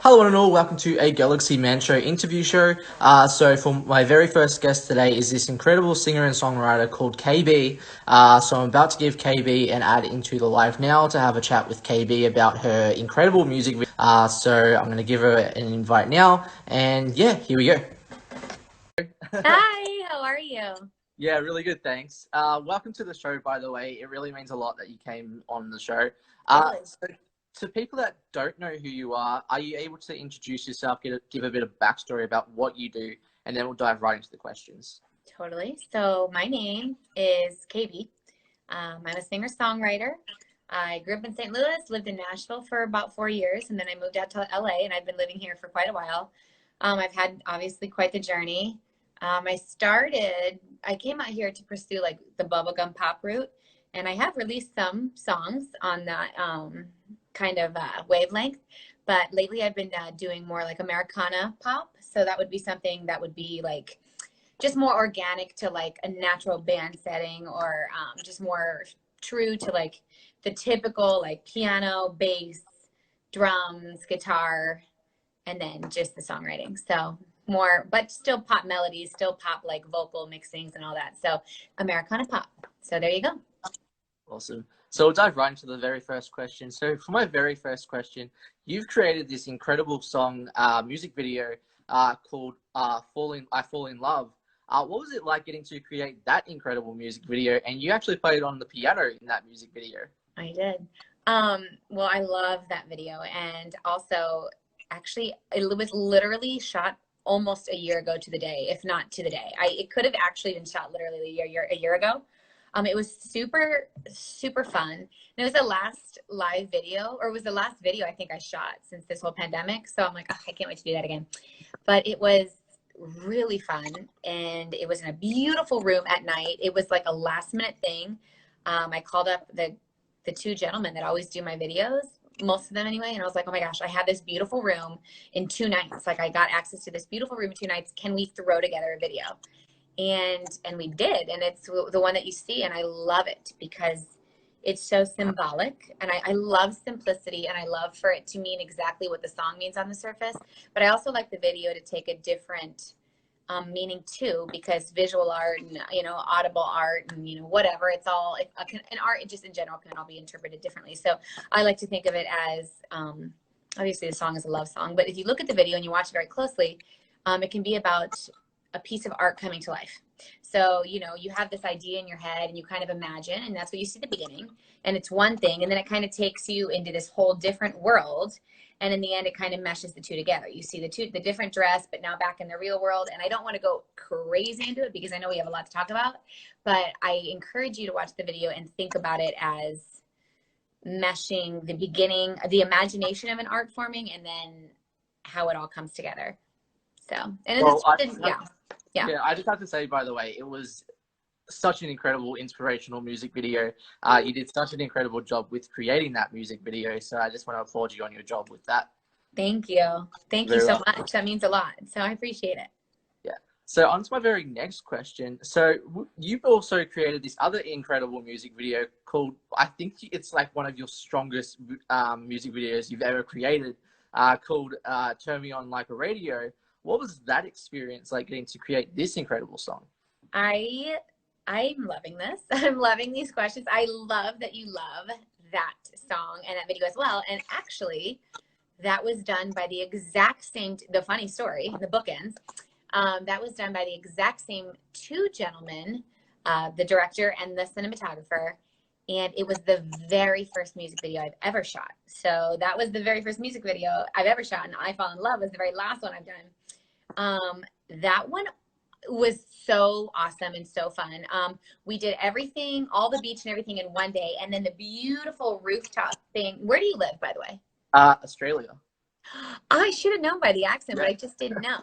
Hello one and all, welcome to a Galaxy Man Show interview show. So for my very first guest today is this incredible singer and songwriter called Kaybe. So I'm about to give Kaybe an ad into the live now to have a chat with Kaybe about her incredible music. So I'm going to give her an invite now, and yeah, here we go. Hi, how are you? Yeah, really good, thanks. Welcome to the show, by the way. It really means a lot that you came on the show. Totally. So to people that don't know who you are you able to introduce yourself, give a bit of backstory about what you do, and then we'll dive right into the questions? Totally. So my name is Kaybe. I'm a singer-songwriter. I grew up in St. Louis, lived in Nashville for about 4 years, and then I moved out to LA, and I've been living here for quite a while. I've had obviously quite the journey. I came out here to pursue like the bubblegum pop route, and I have released some songs on that kind of wavelength. But lately I've been doing more like Americana pop. So that would be something that would be like just more organic to like a natural band setting, or just more true to like the typical like piano, bass, drums, guitar, and then just the songwriting. So more, but still pop melodies, still pop like vocal mixings and all that. So Americana pop. So there you go. Awesome. So we'll dive right into the very first question. So for my very first question, you've created this incredible song, music video called I Fall in Love." What was it like getting to create that incredible music video? And you actually played on the piano in that music video. I did. Well, I love that video. And also, actually, it was literally shot almost a year ago to the day, if not to the day. It could have actually been shot literally a year ago. It was super, super fun. And it was the last live video, or it was the last video I think I shot since this whole pandemic. So I'm like, oh, I can't wait to do that again. But it was really fun. And it was in a beautiful room at night. It was like a last minute thing. I called up the two gentlemen that always do my videos, most of them anyway. And I was like, oh my gosh, I have this beautiful room in 2 nights. Like I got access to this beautiful room in 2 nights. Can we throw together a video? And we did. And it's the one that you see. And I love it because it's so symbolic. And I love simplicity. And I love for it to mean exactly what the song means on the surface. But I also like the video to take a different meaning too, because visual art and audible art and whatever, it's all and art just in general can all be interpreted differently. So I like to think of it as obviously the song is a love song, but if you look at the video and you watch it very closely, it can be about a piece of art coming to life. So you have this idea in your head and you kind of imagine, and that's what you see at the beginning, and it's one thing, and then it kind of takes you into this whole different world. And in the end, it kind of meshes the two together. You see the different dress, but now back in the real world. And I don't want to go crazy into it because I know we have a lot to talk about, but I encourage you to watch the video and think about it as meshing the beginning, the imagination of an art forming, and then how it all comes together. So, and Well, yeah. I just have to say, by the way, it was such an incredible inspirational music video. You did such an incredible job with creating that music video. So I just want to applaud you on your job with that. Thank you. Thank you Very so well. much. That means a lot. So I appreciate it. Yeah. So on to my very next question. So you've also created this other incredible music video called, I think it's like one of your strongest music videos you've ever created, called "Turn Me On Like a Radio." What was that experience like, getting to create this incredible song? I'm loving this. I'm loving these questions. I love that you love that song and that video as well. And actually, that was done by the exact same, the funny story, the bookends, that was done by the exact same two gentlemen, the director and the cinematographer. And it was the very first music video I've ever shot. So that was the very first music video I've ever shot. And I Fall in Love was the very last one I've done. That one was so awesome and so fun. We did everything, all the beach and everything in one day. And then the beautiful rooftop thing. Where do you live, by the way? Australia. I should have known by the accent, Yeah. but I just didn't know.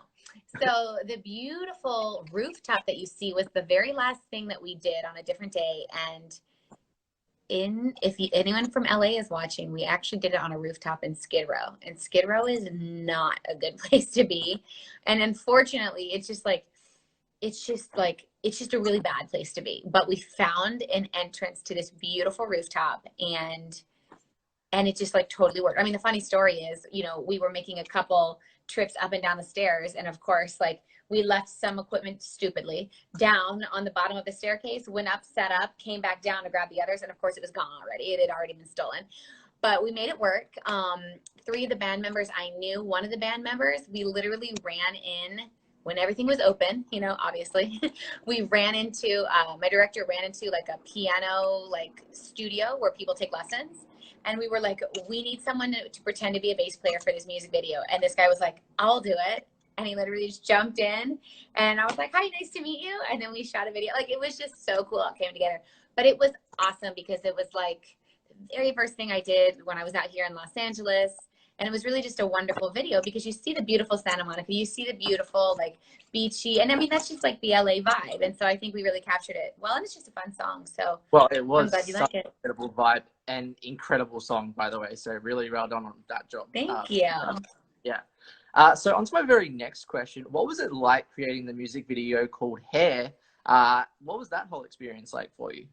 So the beautiful rooftop that you see was the very last thing that we did on a different day. And anyone from LA is watching, we actually did it on a rooftop in Skid Row. And Skid Row is not a good place to be. And unfortunately, it's just a really bad place to be. But we found an entrance to this beautiful rooftop, and and it just like totally worked. I mean, the funny story is, you know, we were making a couple trips up and down the stairs, and of course, like, we left some equipment stupidly down on the bottom of the staircase, went up, set up, came back down to grab the others, and of course it was gone already. It had already been stolen. But we made it work. Three of the band members I knew. One of the band members, we literally ran in when everything was open, you know, obviously. We ran into, my director ran into like a piano like studio where people take lessons. And we were like, we need someone to pretend to be a bass player for this music video. And this guy was like, I'll do it. And he literally just jumped in. And I was like, hi, nice to meet you. And then we shot a video. Like, it was just so cool. It came together. But it was awesome because it was like the very first thing I did when I was out here in Los Angeles. And it was really just a wonderful video because you see the beautiful Santa Monica, you see the beautiful, like, beachy, and I mean, that's just like the LA vibe. And so I think we really captured it well, and it's just a fun song. So Well, it was I'm glad you like it. an incredible vibe and incredible song, by the way. So really well done on that job. Thank you. Yeah. So on to my very next question. What was it like creating the music video called Hair? What was that whole experience like for you?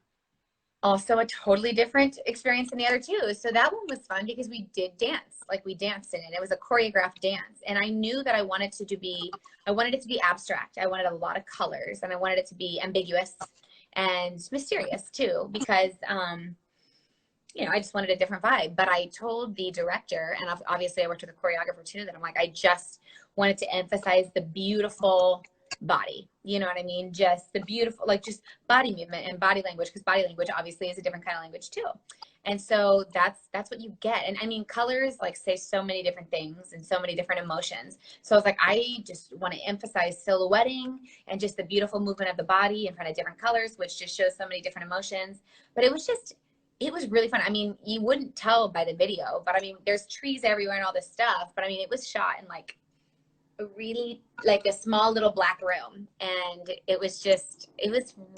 Also a totally different experience than the other two. So that one was fun because we did dance, like we danced in it. It was a choreographed dance. And I knew that I wanted it to be abstract. I wanted a lot of colors, and I wanted it to be ambiguous and mysterious too, because, you know, I just wanted a different vibe. But I told the director, and obviously I worked with a choreographer too, that I'm like, I just wanted to emphasize the beautiful body, you know what I mean? Just the beautiful, like, just body movement and body language, because body language obviously is a different kind of language too. And so that's what you get. And I mean, colors like say so many different things and so many different emotions. So I was like, I just want to emphasize silhouetting and just the beautiful movement of the body in front of different colors, which just shows so many different emotions. But it was really fun. I mean, you wouldn't tell by the video, but I mean, there's trees everywhere and all this stuff, but I mean, it was shot in like a really, like, a small little black room, and it was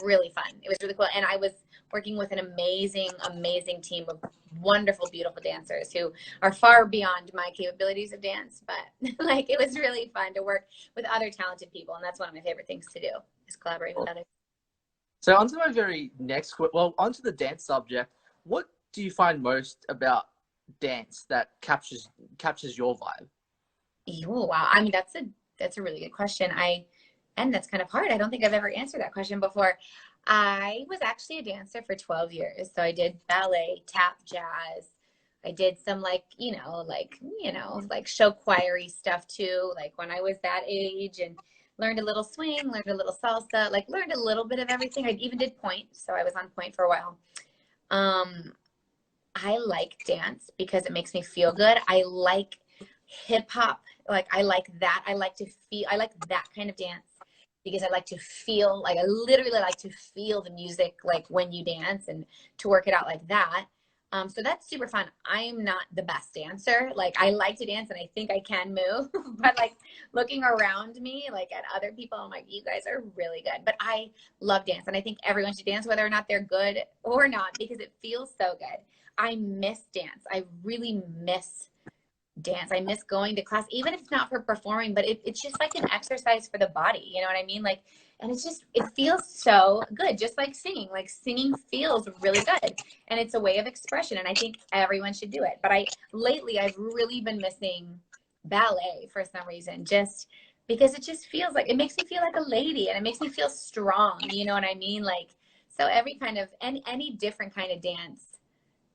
really fun. It was really cool. And I was working with an amazing team of wonderful, beautiful dancers who are far beyond my capabilities of dance, but like, it was really fun to work with other talented people. And that's one of my favorite things to do, is collaborate with others. So onto my very next, well, onto the dance subject. What do you find most about dance that captures your vibe? Oh, wow. I mean, that's a really good question. And that's kind of hard. I don't think I've ever answered that question before. I was actually a dancer for 12 years. So I did ballet, tap, jazz. I did some like show choiry stuff too, like when I was that age, and learned a little swing, learned a little salsa, like learned a little bit of everything. I even did point. So I was on point for a while. I like dance because it makes me feel good. I like hip hop. Like, I like that. I like that kind of dance because I like to feel, like, I literally like to feel the music, like, when you dance, and to work it out like that. So that's super fun. I'm not the best dancer. Like, I like to dance and I think I can move, but like, looking around me, like, at other people, I'm like, you guys are really good. But I love dance, and I think everyone should dance, whether or not they're good or not, because it feels so good. I miss dance. I really miss dance. I miss going to class, even if it's not for performing, but it's just like an exercise for the body. You know what I mean? Like, and it feels so good. Just like singing feels really good, and it's a way of expression. And I think everyone should do it. But lately I've really been missing ballet for some reason, just because it just feels like, it makes me feel like a lady, and it makes me feel strong. You know what I mean? Like, so every kind of, any different kind of dance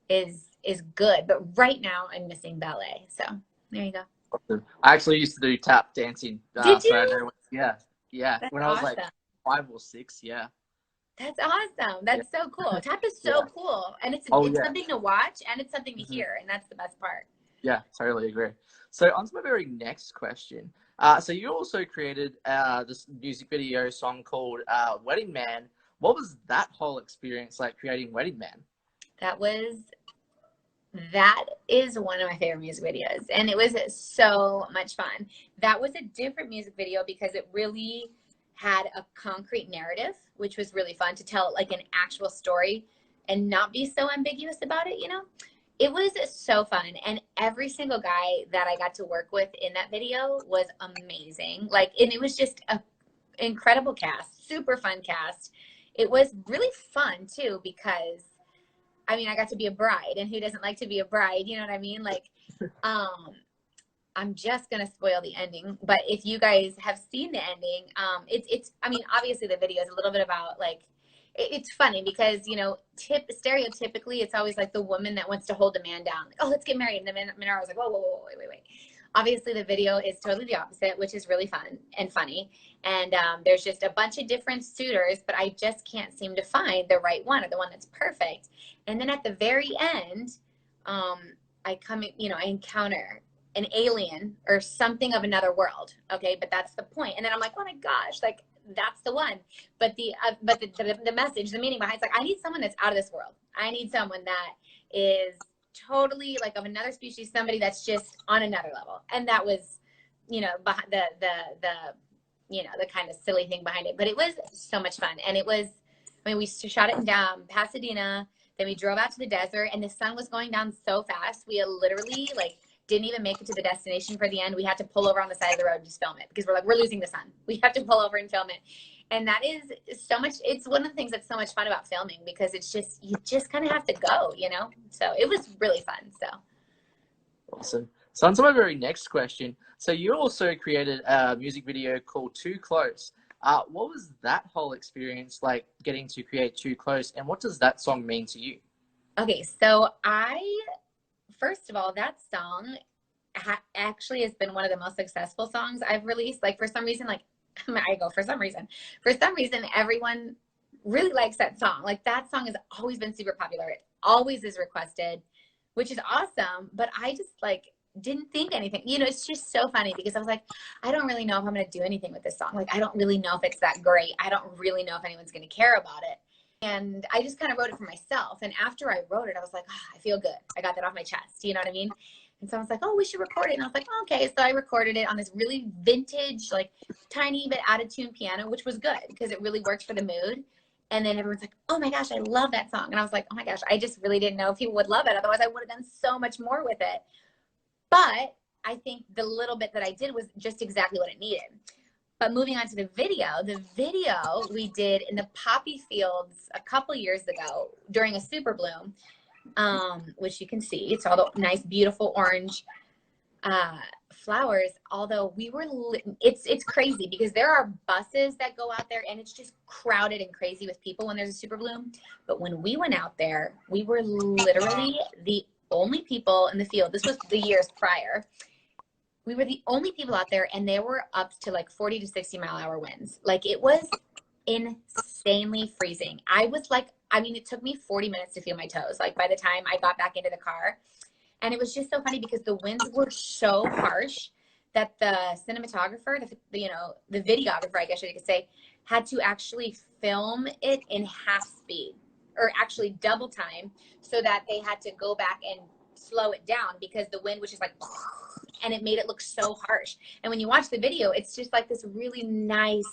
is good, but right now I'm missing ballet. So there you go. I actually used to do tap dancing. Did So I you? know, yeah. That's When I was like awesome. 5 or 6, yeah. That's awesome. Yeah. That's so cool. Tap is so cool, and it's Yeah. something to watch, and it's something to Mhm. hear, and that's the best part. Yeah, totally agree. So on to my very next question. So you also created this music video song called Wedding Man. What was that whole experience like creating Wedding Man? That is one of my favorite music videos, and it was so much fun. That was a different music video because it really had a concrete narrative, which was really fun to tell, like, an actual story and not be so ambiguous about it, you know? It was so fun, and every single guy that I got to work with in that video was amazing. Like, and it was just a incredible cast, super fun cast. It was really fun too because I mean, I got to be a bride, and who doesn't like to be a bride? You know what I mean? Like, I'm just gonna spoil the ending, but if you guys have seen the ending, it's. I mean, obviously the video is a little bit about like, it's funny because you know, stereotypically, it's always like the woman that wants to hold the man down, like, oh, let's get married, and the man was like, whoa, whoa, whoa, wait. Obviously, the video is totally the opposite, which is really fun and funny. And there's just a bunch of different suitors, but I just can't seem to find the right one or the one that's perfect. And then at the very end, I encounter an alien or something of another world. Okay, but that's the point. And then I'm like, oh my gosh, like that's the one. But the message, the meaning behind it's like, I need someone that's out of this world. I need someone that is totally like of another species, somebody that's just on another level. And that was, you know, behind the kind of silly thing behind it, but it was so much fun. And it was, I mean, we shot it in Pasadena, then we drove out to the desert, and the sun was going down so fast. We literally like didn't even make it to the destination for the end. We had to pull over on the side of the road and just film it because we're like, we're losing the sun. We have to pull over and film it. And that is so much, it's one of the things that's so much fun about filming because it's just, you just kind of have to go, you know? So it was really fun. So. Awesome. So on to my very next question. So you also created a music video called Too Close. What was that whole experience like getting to create Too Close, and what does that song mean to you? Okay, so first of all, that song actually has been one of the most successful songs I've released. Like for some reason, for some reason, everyone really likes that song. Like that song has always been super popular. It always is requested, which is awesome. But I just like didn't think anything, you know, it's just so funny because I was like, I don't really know if I'm going to do anything with this song. Like, I don't really know if it's that great. I don't really know if anyone's going to care about it. And I just kind of wrote it for myself. And after I wrote it, I was like, oh, I feel good. I got that off my chest. You know what I mean? And so I was like, oh, we should record it. And I was like, oh, okay. So I recorded it on this really vintage, like tiny but out of tune piano, which was good because it really worked for the mood. And then everyone's like, oh my gosh, I love that song. And I was like, oh my gosh, I just really didn't know if people would love it. Otherwise I would have done so much more with it. But I think the little bit that I did was just exactly what it needed. But moving on to the video we did in the poppy fields a couple years ago during a super bloom, which you can see. It's all the nice, beautiful orange flowers. Although it's crazy because there are buses that go out there and it's just crowded and crazy with people when there's a super bloom. But when we went out there, we were literally the only people in the field. This was the years prior. We were the only people out there, and they were up to like 40 to 60 mile an hour winds. Like it was insanely freezing. I was like, I mean, it took me 40 minutes to feel my toes. Like by the time I got back into the car, and it was just so funny because the winds were so harsh that the cinematographer, the videographer, I guess you could say, had to actually film it in half speed, or actually double time, so that they had to go back and slow it down because the wind was just like, and it made it look so harsh. And when you watch the video, it's just like this really nice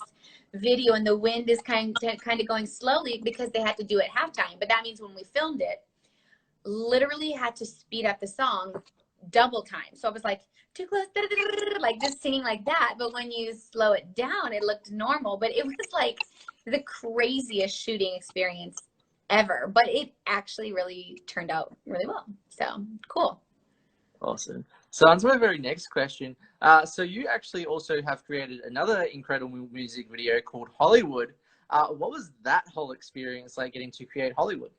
video, and the wind is kind of going slowly because they had to do it halftime. But that means when we filmed it, literally had to speed up the song double time. So I was like, too close, like just singing like that. But when you slow it down, it looked normal. But it was like the craziest shooting experience ever. But it actually really turned out really well. So cool. Awesome. So on to my very next question. So you actually also have created another incredible music video called Hollywood. What was that whole experience like getting to create Hollywood?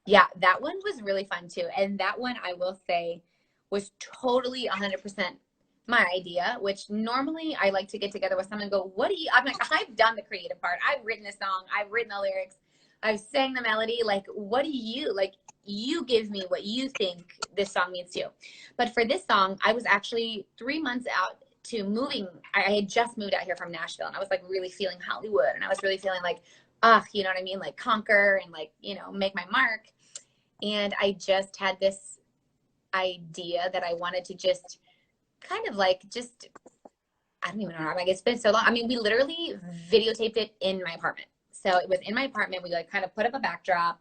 Yeah, that one was really fun too. And that one, I will say, was totally 100% my idea, which normally I like to get together with someone and go, what do you, I'm like, I've done the creative part. I've written a song. I've written the lyrics. I've sang the melody. Like, what do you, like, you give me what you think this song means to you. But for this song, I was actually 3 months out to moving. I had just moved out here from Nashville, and I was like really feeling Hollywood, and I was really feeling like, you know what I mean? Like conquer and like, you know, make my mark. And I just had this idea that I wanted to just kind of like, I don't even know. Like, it's been so long. I mean, we literally videotaped it in my apartment. So it was in my apartment. We like kind of put up a backdrop.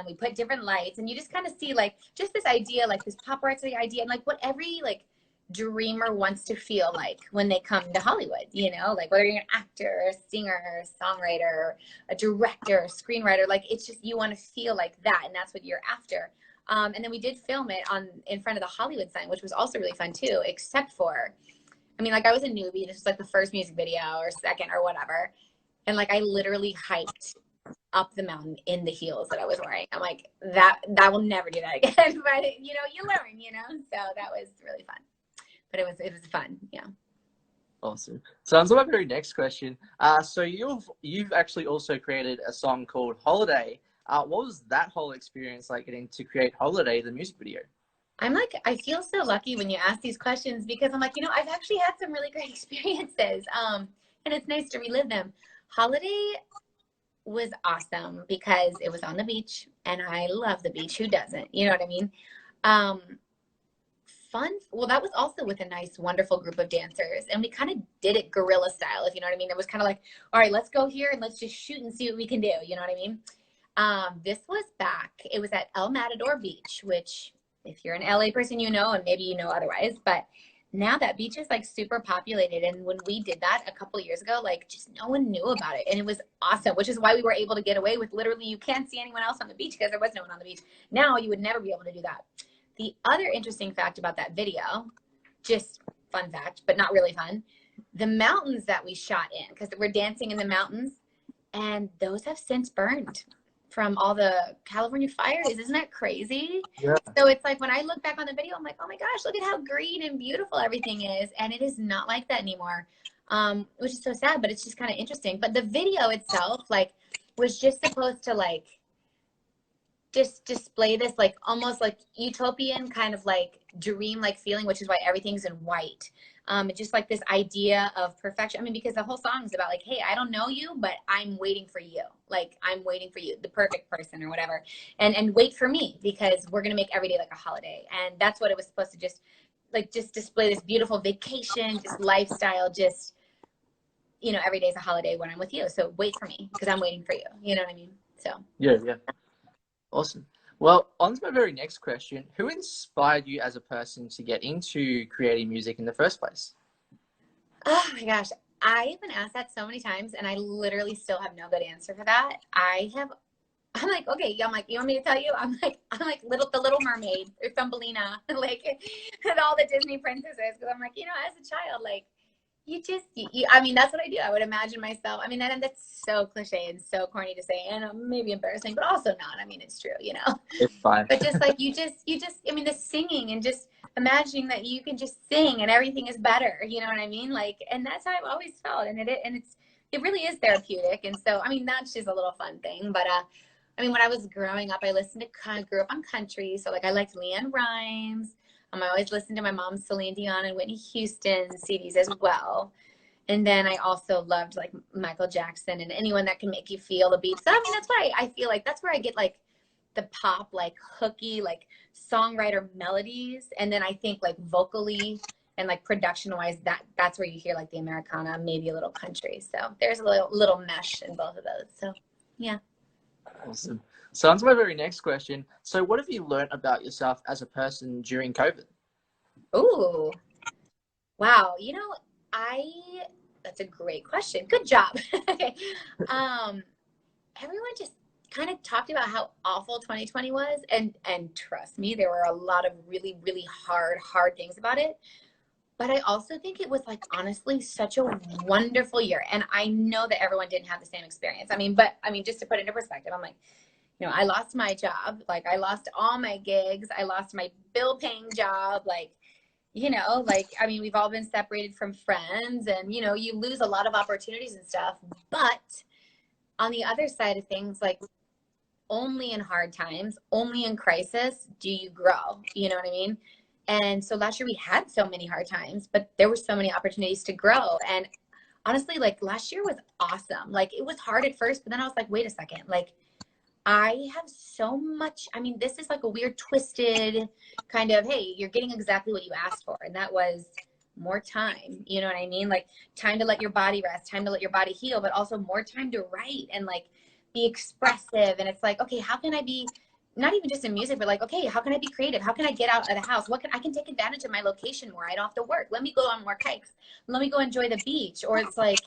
We put different lights, and you just kind of see like just this idea, like this paparazzi idea, and like what every like dreamer wants to feel like when they come to Hollywood, you know, like whether you're an actor, a singer, a songwriter, a director, a screenwriter, like it's just, you want to feel like that. And that's what you're after. And then we did film it in front of the Hollywood sign, which was also really fun too, except for, I mean, like I was a newbie. This was like the first music video or second or whatever. And like, I literally hiked up the mountain in the heels that I was wearing. I'm like, that will never do that again. But you know, you learn, you know, so that was really fun. But it was fun. Yeah. Awesome. So on to my very next question. So you've actually also created a song called Holiday. What was that whole experience like getting to create Holiday, the music video? I'm like, I feel so lucky when you ask these questions because I'm like, you know, I've actually had some really great experiences. And it's nice to relive them. Holiday was awesome because it was on the beach and I love the beach. Who doesn't? You know what I mean? Fun. Well, that was also with a nice, wonderful group of dancers. And we kind of did it guerrilla style, if you know what I mean. It was kind of like, all right, let's go here and let's just shoot and see what we can do. You know what I mean? This was back, it was at El Matador Beach, which if you're an LA person, you know, and maybe you know otherwise, but now that beach is like super populated. And when we did that a couple of years ago, like just no one knew about it. And it was awesome, which is why we were able to get away with literally, you can't see anyone else on the beach because there was no one on the beach. Now you would never be able to do that. The other interesting fact about that video, just fun fact, but not really fun, the mountains that we shot in, because we're dancing in the mountains, and those have since burned from all the California fires. Isn't that crazy? Yeah. So it's like when I look back on the video, I'm like, oh my gosh, look at how green and beautiful everything is. And it is not like that anymore, which is so sad, but it's just kind of interesting. But the video itself, like, was just supposed to like just display this like almost like utopian kind of like dream like feeling, which is why everything's in white. Just like this idea of perfection. I mean, because the whole song is about like, hey, I don't know you, but I'm waiting for you. Like I'm waiting for you, the perfect person or whatever. And wait for me because we're gonna make every day like a holiday. And that's what it was supposed to just display this beautiful vacation, just lifestyle, just, you know, every day's a holiday when I'm with you. So wait for me because I'm waiting for you. You know what I mean? So Yeah, yeah. Awesome. Well, on to my very next question. Who inspired you as a person to get into creating music in the first place? oh my gosh, I've been asked that so many times and I literally still have no good answer for that. I'm like, okay, I'm like, you want me to tell you? I'm like the Little Mermaid or Thumbelina, like and all the Disney princesses. Because I'm like, you know, as a child, like I mean, that's what I do. I would imagine myself. I mean, that's so cliche and so corny to say, and maybe embarrassing, but also not. I mean, it's true, you know. It's fine. But just like I mean, the singing and just imagining that you can just sing and everything is better. You know what I mean? Like, and that's how I've always felt, and it really is therapeutic. And so, I mean, that's just a little fun thing. But I mean, when I was growing up, I grew up on country, so like I liked Leanne Rimes. I always listened to my mom's Celine Dion and Whitney Houston CDs as well. And then I also loved like Michael Jackson and anyone that can make you feel the beats. So, I mean, that's why I feel like that's where I get like the pop, like hooky, like songwriter melodies. And then I think like vocally and like production wise, that's where you hear like the Americana, maybe a little country. So there's a little mesh in both of those. So yeah. Awesome. So on to my very next question. So what have you learned about yourself as a person during COVID? Ooh, wow. You know, that's a great question. Good job. Okay. Everyone just kind of talked about how awful 2020 was. And trust me, there were a lot of really, really hard things about it. But I also think it was like honestly such a wonderful year. And I know that everyone didn't have the same experience. I mean, just to put it into perspective, I'm like, you know, I lost my job. Like I lost all my gigs. I lost my bill paying job. Like, you know, like, I mean, we've all been separated from friends and, you know, you lose a lot of opportunities and stuff. But on the other side of things, like only in hard times, only in crisis do you grow. You know what I mean? And so last year we had so many hard times, but there were so many opportunities to grow. And honestly, like last year was awesome. Like it was hard at first, but then I was like, wait a second, like I have so much. I mean, this is like a weird twisted kind of, hey, you're getting exactly what you asked for. And that was more time. You know what I mean? Like time to let your body rest, time to let your body heal, but also more time to write and like be expressive. And it's like, okay, how can I be not even just in music, but like, okay, how can I be creative? How can I get out of the house? I can take advantage of my location more. I don't have to work. Let me go on more hikes. Let me go enjoy the beach. Or it's like,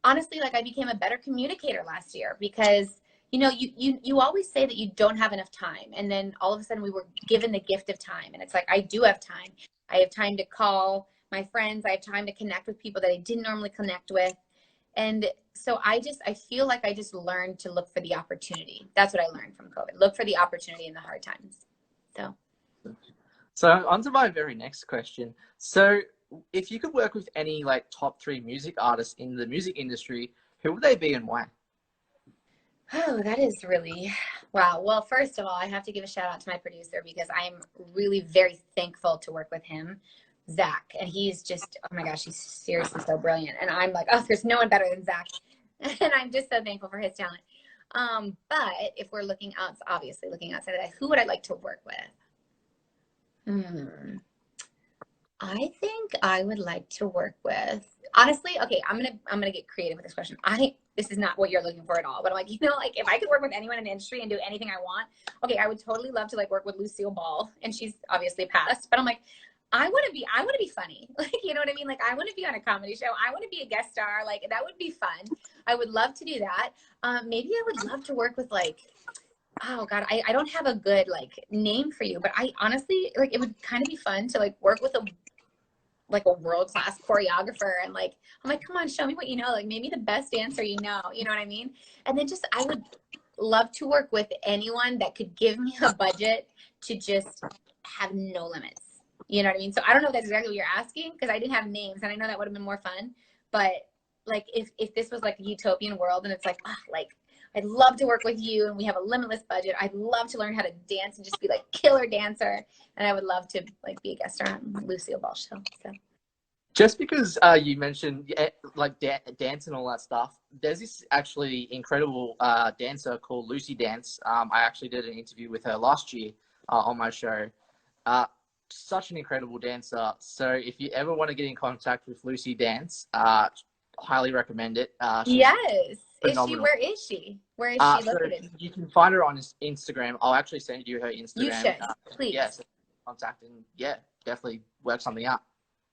honestly, like I became a better communicator last year because, you know, you always say that you don't have enough time. And then all of a sudden we were given the gift of time. And it's like, I do have time. I have time to call my friends. I have time to connect with people that I didn't normally connect with. And so I feel like I just learned to look for the opportunity. That's what I learned from COVID. Look for the opportunity in the hard times. So So on to my very next question. So if you could work with any like top three music artists in the music industry, who would they be and why? oh, that is really wow. Well, first of all, I have to give a shout out to my producer because I'm really very thankful to work with him, Zach. And he's just, oh my gosh, he's seriously so brilliant. And I'm like, oh, there's no one better than Zach. And I'm just so thankful for his talent. But if we're looking out, obviously looking outside of that, who would I like to work with? Hmm. I think I would like to work with, honestly, okay, I'm gonna get creative with this question. This is not what you're looking for at all, but I'm like, you know, like if I could work with anyone in the industry and do anything I want, okay, I would totally love to like work with Lucille Ball, and she's obviously passed, but I'm like, I want to be funny. Like, you know what I mean? Like I want to be on a comedy show. I want to be a guest star. Like that would be fun. I would love to do that. Maybe I would love to work with like, oh God, I don't have a good like name for you, but I honestly like it would kind of be fun to like work with a world-class choreographer, and like I'm like, come on, show me what you know, like maybe the best dancer you know what I mean? And then just I would love to work with anyone that could give me a budget to just have no limits, you know what I mean? So I don't know if that's exactly what you're asking because I didn't have names, and I know that would have been more fun, but like if this was like a utopian world and it's like, oh, like I'd love to work with you and we have a limitless budget. I'd love to learn how to dance and just be like killer dancer. And I would love to like be a guest star on Lucille Ball show. So Just because you mentioned like dance and all that stuff, there's this actually incredible dancer called Lucy Dance. I actually did an interview with her last year on my show. Uh, Such an incredible dancer. So if you ever want to get in contact with Lucy Dance, highly recommend it. She's yes. phenomenal. Where is she So located? you can find her on Instagram. I'll actually send you her You Instagram. should, please. Yes, contact and yeah, definitely work something out.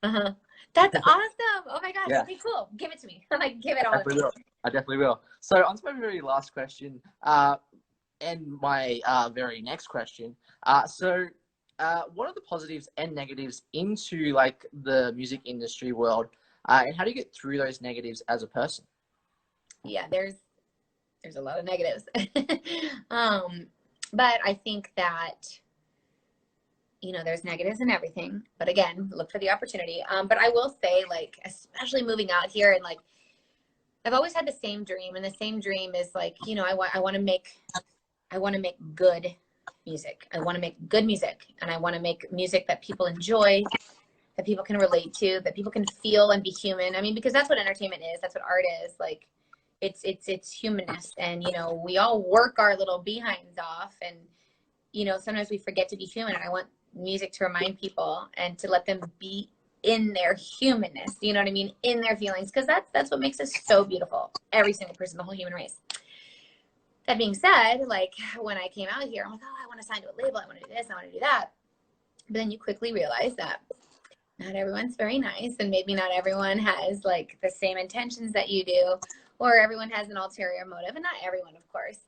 Uh-huh. That's awesome. Oh my gosh. Yeah. Okay, cool. Give it to me. I'm like, give it all to Definitely me. will. I definitely will. So on to my very last question, and my very next question. What are the positives and negatives into like the music industry world, and how do you get through those negatives as a person? Yeah, there's a lot of negatives. But I think that you know, there's negatives in everything, but again, look for the opportunity. But I will say, like, especially moving out here, and like, I've always had the same dream, and the same dream is like, you know, I want to make good music. I want to make good music, and I want to make music that people enjoy, that people can relate to, that people can feel and be human. I mean, because that's what entertainment is. That's what art is. Like, it's humanist, and you know, we all work our little behinds off, and you know, sometimes we forget to be human, and I want music to remind people and to let them be in their humanness, you know what I mean, in their feelings, because that's what makes us so beautiful, every single person, the whole human race. That being said, like when I came out here, I'm like, oh, I want to sign to a label, I want to do this, I want to do that, but then you quickly realize that not everyone's very nice, and maybe not everyone has like the same intentions that you do, or everyone has an ulterior motive, and not everyone, of course.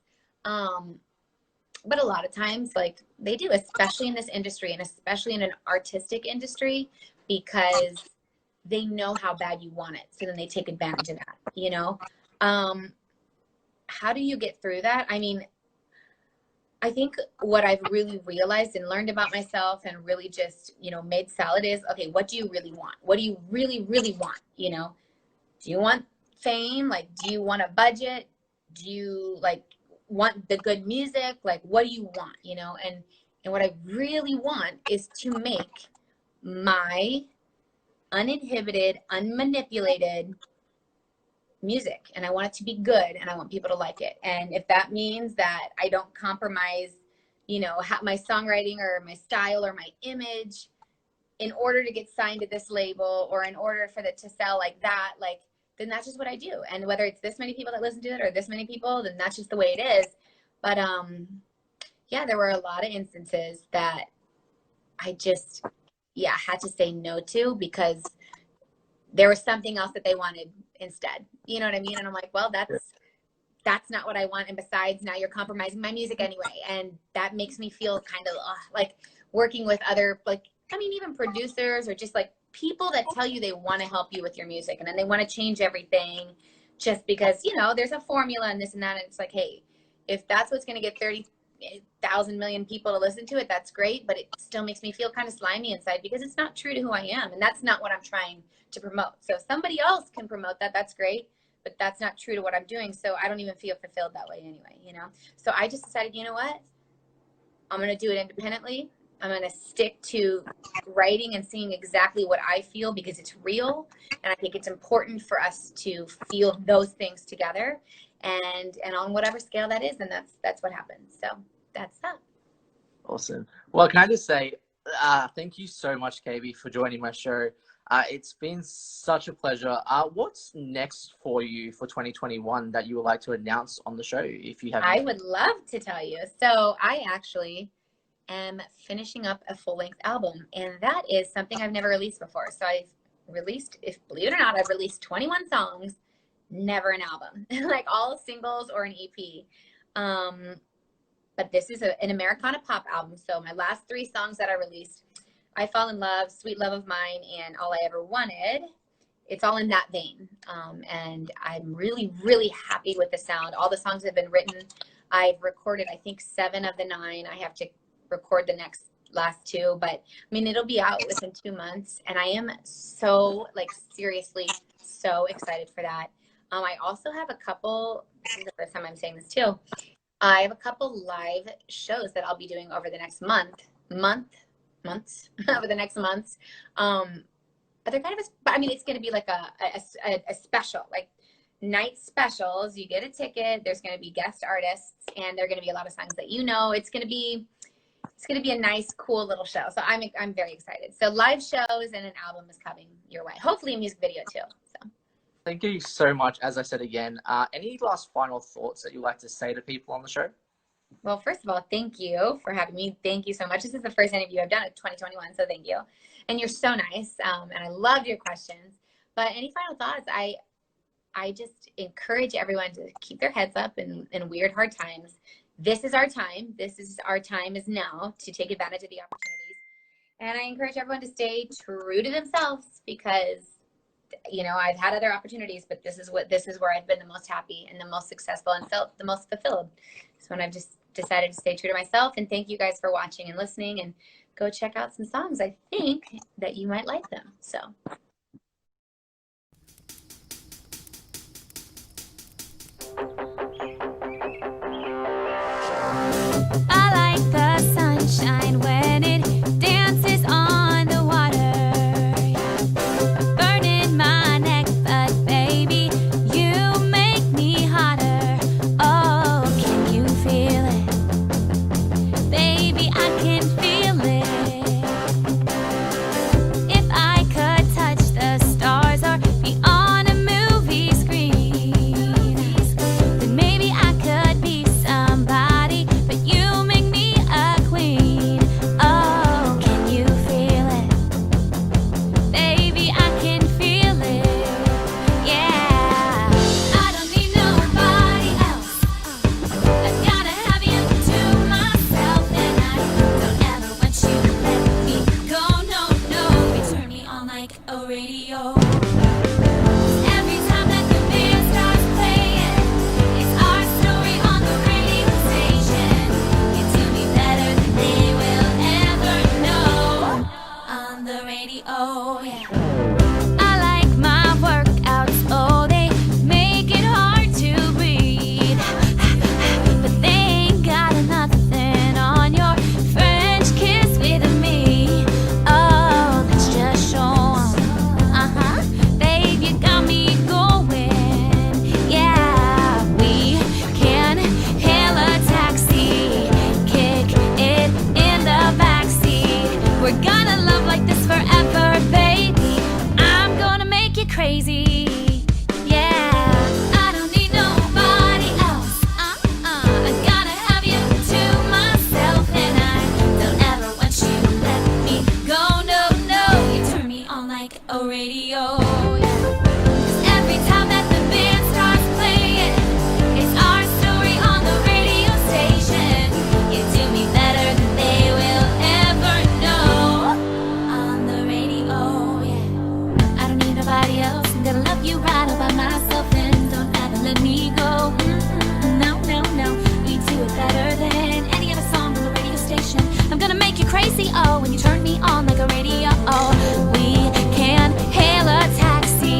But a lot of times, like they do, especially in this industry, and especially in an artistic industry, because they know how bad you want it. So then they take advantage of that, you know? How do you get through that? I mean, I think what I've really realized and learned about myself and really just, you know, made solid is, okay, what do you really want? What do you really, really want? You know, do you want fame? Like, do you want a budget? Do you like want the good music? Like, what do you want? You know, and what I really want is to make my uninhibited, unmanipulated music, and I want it to be good, and I want people to like it. And if that means that I don't compromise, you know, my songwriting or my style or my image in order to get signed to this label, or in order for it to sell like that, like, then that's just what I do. And whether it's this many people that listen to it or this many people, then that's just the way it is. But Yeah, there were a lot of instances that I just, yeah, had to say no to because there was something else that they wanted instead. You know what I mean? And I'm like, well, that's not what I want. And besides, now you're compromising my music anyway. And that makes me feel kind of like working with other, like, I mean, even producers or just like people that tell you they want to help you with your music and then they want to change everything just because, you know, there's a formula and this and that. And it's like, hey, if that's what's going to get 30,000 million people to listen to it, that's great. But it still makes me feel kind of slimy inside because it's not true to who I am. And that's not what I'm trying to promote. So if somebody else can promote that, that's great. But that's not true to what I'm doing. So I don't even feel fulfilled that way anyway, you know? So I just decided, you know what? I'm going to do it independently. I'm going to stick to writing and singing exactly what I feel because it's real. And I think it's important for us to feel those things together and on whatever scale that is. And that's what happens. So that's that. Awesome. Well, can I just say, thank you so much, Kaybe, for joining my show. It's been such a pleasure. What's next for you for 2021 that you would like to announce on the show, if you have? I would love to tell you. So I actually am finishing up a full-length album, and that is something I've never released before. So I've released, if believe it or not, I've released 21 songs, never an album, like all singles or an EP. But this is an Americana pop album. So my last 3 songs that I released, I Fall in Love, Sweet Love of Mine, and All I Ever Wanted, it's all in that vein. And I'm really, really happy with the sound. All the songs have been written. I've recorded, I think, 7 of the 9. I have to record the last 2, but I mean, it'll be out within 2 months. And I am so, like, seriously, so excited for that. I also have a couple, this is the first time I'm saying this too. I have a couple live shows that I'll be doing over the next months, over the next months. But they're kind of, I mean, it's going to be like a special, like night specials. You get a ticket. There's going to be guest artists, and there are going to be a lot of songs that you know. It's going to be a nice, cool little show. So I'm very excited. So live shows and an album is coming your way. Hopefully a music video too. So. Thank you so much. As I said again, any last final thoughts that you'd like to say to people on the show? Well, first of all, thank you for having me. Thank you so much. This is the first interview I've done in 2021, so thank you. And you're so nice, and I loved your questions. But any final thoughts? I just encourage everyone to keep their heads up in weird, hard times. This is our time. Our time is now to take advantage of the opportunities. And I encourage everyone to stay true to themselves because, you know, I've had other opportunities, but this is where I've been the most happy and the most successful and felt the most fulfilled. So when I've just decided to stay true to myself. And thank you guys for watching and listening, and go check out some songs. I think that you might like them. So. I like the sunshine when it dances on the water, burning my neck, but baby, you make me hotter. Oh, can you feel it? Baby, I can feel it. If I could touch the stars or be on a movie screen, then maybe I could be somebody, but you make me a queen. Oh, can you feel it? Baby, I can feel it. Yeah. I don't need nobody else. I gotta have you to myself, and I don't ever want you to let me go. No, no, you turn me on like a radio. Every time that the band starts playing, it's our story on the radio station. You do me better than they will ever know on the radio. Yeah. I like my workouts, oh, they make it hard to breathe. But they ain't got nothing on your French kiss with me. Oh, let's just show 'em. 'Cause every time that the band starts playing, it's our story on the radio station. You do me better than they will ever know. On the radio, yeah. I don't need nobody else. I'm gonna love you right all by myself and don't ever let me go. No, no, no. We do it better than any other song on the radio station. I'm gonna make you crazy, oh, when you turn me on like a radio. We can hail a taxi,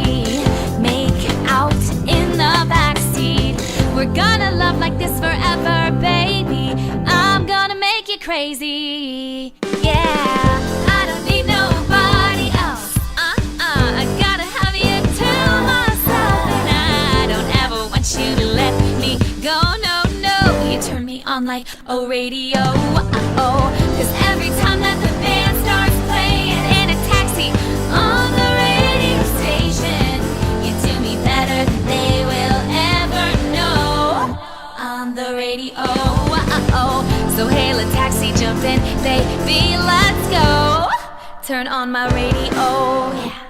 make out in the backseat. We're gonna love like this forever, baby. I'm gonna make you crazy, yeah. I don't need nobody else. I gotta have you to myself, and I don't ever want you to let me go. No, no, you turn me on like a radio. 'Cause every time that the band starts playing in a taxi on the radio station, you do me better than they will ever know. On the radio, so hail a taxi, jump in, baby, let's go. Turn on my radio, yeah.